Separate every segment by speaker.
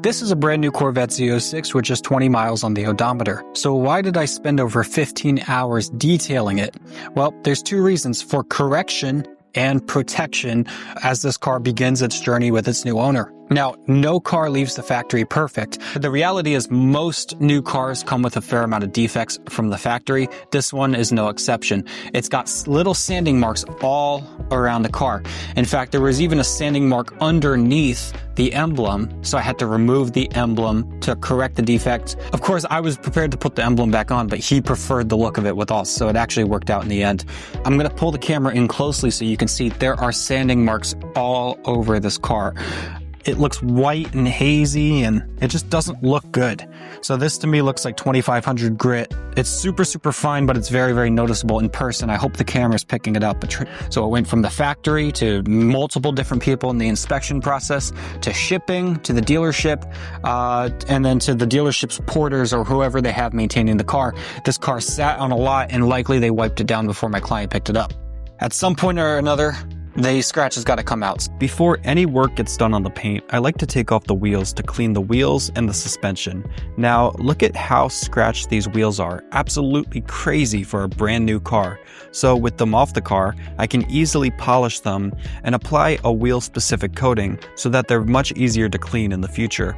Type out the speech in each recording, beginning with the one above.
Speaker 1: This is a brand new Corvette Z06 with just 20 miles on the odometer. So why did I spend over 15 hours detailing it? Well, there's two reasons: for correction and protection as this car begins its journey with its new owner. Now, no car leaves the factory perfect. The reality is most new cars come with a fair amount of defects from the factory. This one is no exception. It's got little sanding marks all around the car. In fact, there was even a sanding mark underneath the emblem, so I had to remove the emblem to correct the defect. Of course, I was prepared to put the emblem back on, but he preferred the look of it with us, so it actually worked out in the end. I'm going to pull the camera in closely so you can see there are sanding marks all over this car. It looks white and hazy, and it just doesn't look good. So this to me looks like 2500 grit. It's super fine, but it's very noticeable in person. I hope the camera's picking it up. So it went from the factory to multiple different people in the inspection process, to shipping, to the dealership, and then to the dealership's porters or whoever they have maintaining the car. This car sat on a lot, and likely they wiped it down before my client picked it up. At some point or another, the scratch has got to come out.
Speaker 2: Before any work gets done on the paint, I like to take off the wheels to clean the wheels and the suspension. Now, look at how scratched these wheels are. Absolutely crazy for a brand new car. So with them off the car, I can easily polish them and apply a wheel-specific coating so that they're much easier to clean in the future.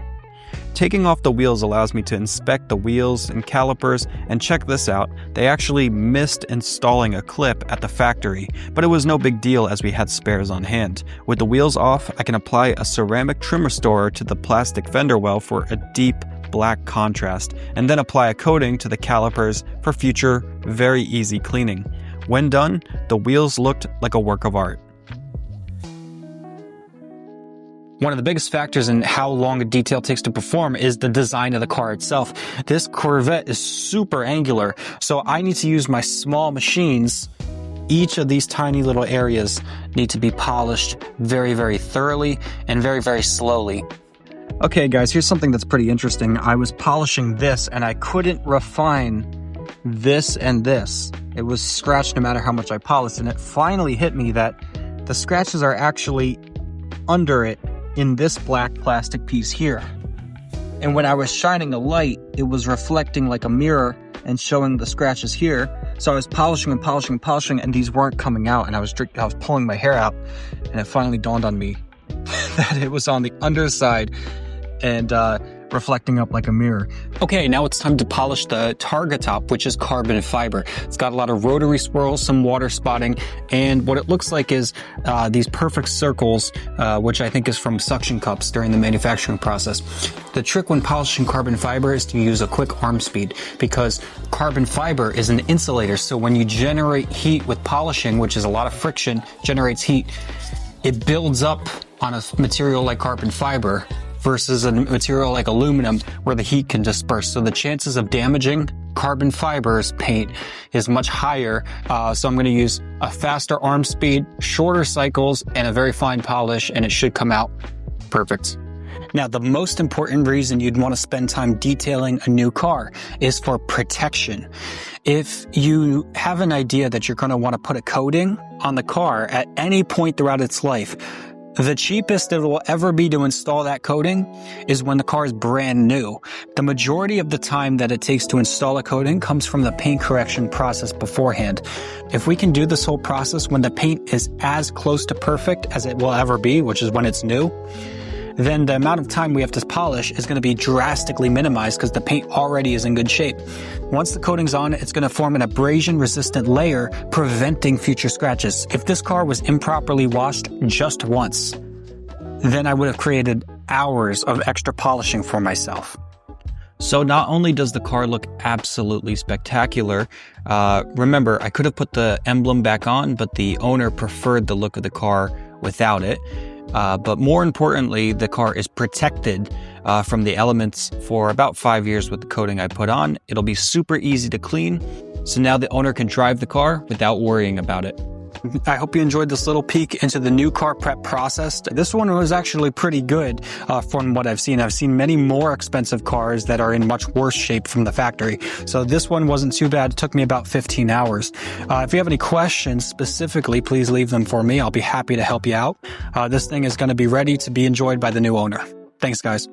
Speaker 2: Taking off the wheels allows me to inspect the wheels and calipers, and check this out, they actually missed installing a clip at the factory, but it was no big deal as we had spares on hand. With the wheels off, I can apply a ceramic trim restorer to the plastic fender well for a deep black contrast, and then apply a coating to the calipers for future, very easy cleaning. When done, the wheels looked like a work of art.
Speaker 1: One of the biggest factors in how long a detail takes to perform is the design of the car itself. This Corvette is super angular, so I need to use my small machines. Each of these tiny little areas need to be polished very thoroughly and very slowly. Okay guys, here's something that's pretty interesting. I was polishing this and I couldn't refine this and this. It was scratched no matter how much I polished, and it finally hit me that the scratches are actually under it in this black plastic piece here. And when I was shining a light, it was reflecting like a mirror and showing the scratches here. So I was polishing and these weren't coming out, and I was pulling my hair out, and it finally dawned on me that it was on the underside and reflecting up like a mirror. Okay, now it's time to polish the targa top, which is carbon fiber. It's got a lot of rotary swirls, some water spotting, and what it looks like is these perfect circles, which I think is from suction cups during the manufacturing process. The trick when polishing carbon fiber is to use a quick arm speed, because carbon fiber is an insulator, so when you generate heat with polishing, which is a lot of friction, generates heat, it builds up on a material like carbon fiber versus a material like aluminum where the heat can disperse. So the chances of damaging carbon fiber's paint is much higher. So I'm going to use a faster arm speed, shorter cycles, and a very fine polish, and it should come out perfect. Now, the most important reason you'd want to spend time detailing a new car is for protection. If you have an idea that you're going to want to put a coating on the car at any point throughout its life, the cheapest it will ever be to install that coating is when the car is brand new. The majority of the time that it takes to install a coating comes from the paint correction process beforehand. If we can do this whole process when the paint is as close to perfect as it will ever be, which is when it's new, then the amount of time we have to polish is going to be drastically minimized because the paint already is in good shape. Once the coating's on, it's going to form an abrasion-resistant layer, preventing future scratches. If this car was improperly washed just once, then I would have created hours of extra polishing for myself.
Speaker 2: So not only does the car look absolutely spectacular, remember, I could have put the emblem back on, but the owner preferred the look of the car without it. But more importantly, the car is protected from the elements for about 5 years with the coating I put on. It'll be super easy to clean, so now the owner can drive the car without worrying about it.
Speaker 1: I hope you enjoyed this little peek into the new car prep process. This one was actually pretty good from what I've seen. I've seen many more expensive cars that are in much worse shape from the factory. So this one wasn't too bad. It took me about 15 hours. If you have any questions specifically, please leave them for me. I'll be happy to help you out. This thing is going to be ready to be enjoyed by the new owner. Thanks, guys.